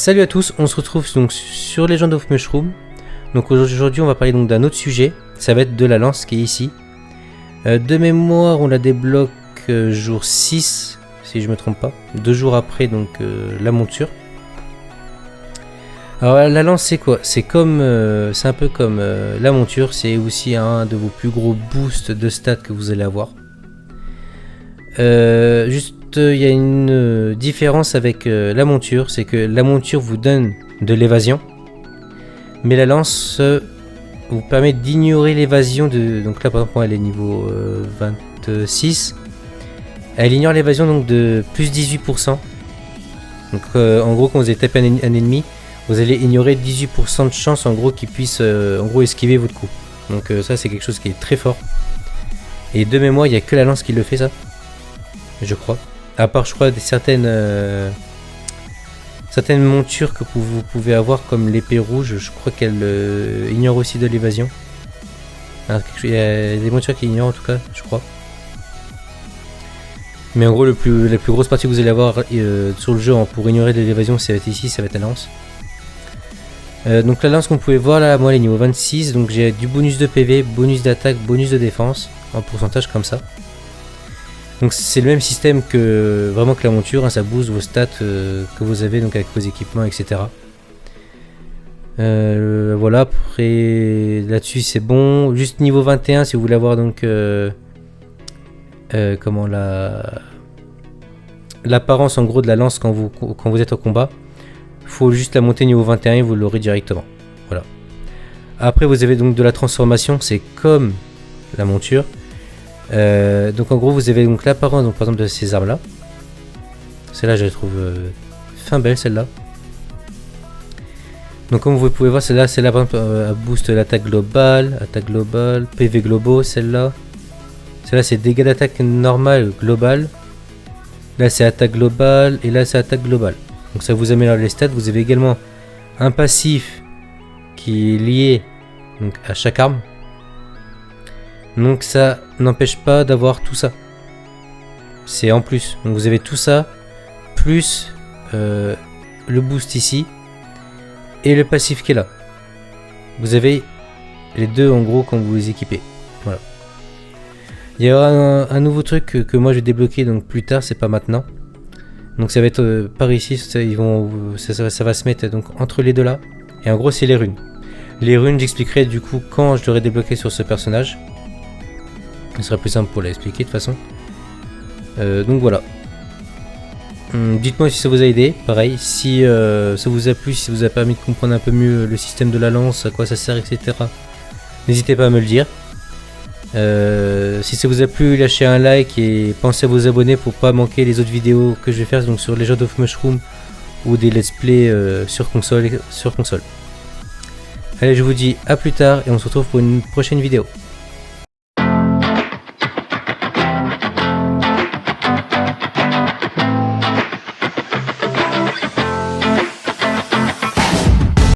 Salut à tous, on se retrouve donc sur Legend of Mushroom. Donc aujourd'hui on va parler donc d'un autre sujet, ça va être de la lance qui est ici. De mémoire on la débloque jour 6 si je me trompe pas, 2 jours après donc la monture. Alors la lance c'est quoi? C'est comme c'est un peu comme la monture, c'est aussi un de vos plus gros boosts de stats que vous allez avoir. Juste il y a une différence avec la monture, c'est que la monture vous donne de l'évasion, mais la lance vous permet d'ignorer l'évasion de... Donc là par exemple elle est niveau 26, elle ignore l'évasion donc de plus 18%. Donc en gros quand vous allez taper un ennemi, vous allez ignorer 18% de chance en gros qu'il puisse en gros esquiver votre coup. Donc ça c'est quelque chose qui est très fort. Et de mémoire il n'y a que la lance qui le fait ça, je crois. À part je crois certaines montures que vous pouvez avoir comme l'épée rouge, je crois qu'elle ignore aussi de l'évasion. Il y a des montures qui ignorent en tout cas, je crois. Mais en gros la plus grosse partie que vous allez avoir sur le jeu pour ignorer de l'évasion, ça va être ici, ça va être la lance. Donc la lance qu'on pouvait voir là, moi elle est niveau 26, donc j'ai du bonus de PV, bonus d'attaque, bonus de défense, en pourcentage comme ça. Donc c'est le même système que vraiment que la monture, hein, ça booste vos stats que vous avez donc avec vos équipements, etc. Voilà, après là-dessus c'est bon. Juste niveau 21 si vous voulez avoir donc comment l'apparence en gros de la lance quand vous êtes au combat. Faut juste la monter niveau 21 et vous l'aurez directement. Voilà. Après vous avez donc de la transformation, c'est comme la monture. Donc en gros vous avez donc l'apparence donc par exemple de ces armes là. Celle-là je la trouve fin belle celle-là. Donc comme vous pouvez voir celle-là par exemple elle booste l'attaque globale, PV globaux. Celle-là c'est dégâts d'attaque normale globale. Là c'est attaque globale et là c'est attaque globale. Donc ça vous améliore les stats. Vous avez également un passif qui est lié donc à chaque arme. Donc ça n'empêche pas d'avoir tout ça. C'est en plus. Donc vous avez tout ça, plus le boost ici, et le passif qui est là. Vous avez les deux en gros quand vous les équipez. Voilà. Il y aura un nouveau truc que moi je vais débloquer donc plus tard, c'est pas maintenant. Donc ça va être par ici, ça va se mettre donc entre les deux là. Et en gros c'est les runes. Les runes j'expliquerai du coup quand je l'aurai débloqué sur ce personnage. Ce sera plus simple pour l'expliquer de toute façon. Donc voilà. Dites-moi si ça vous a aidé. Pareil, si ça vous a plu, si ça vous a permis de comprendre un peu mieux le système de la lance, à quoi ça sert, etc. N'hésitez pas à me le dire. Si ça vous a plu, lâchez un like et pensez à vous abonner pour pas manquer les autres vidéos que je vais faire donc sur Legend of Mushroom ou des let's play sur console. Allez, je vous dis à plus tard et on se retrouve pour une prochaine vidéo.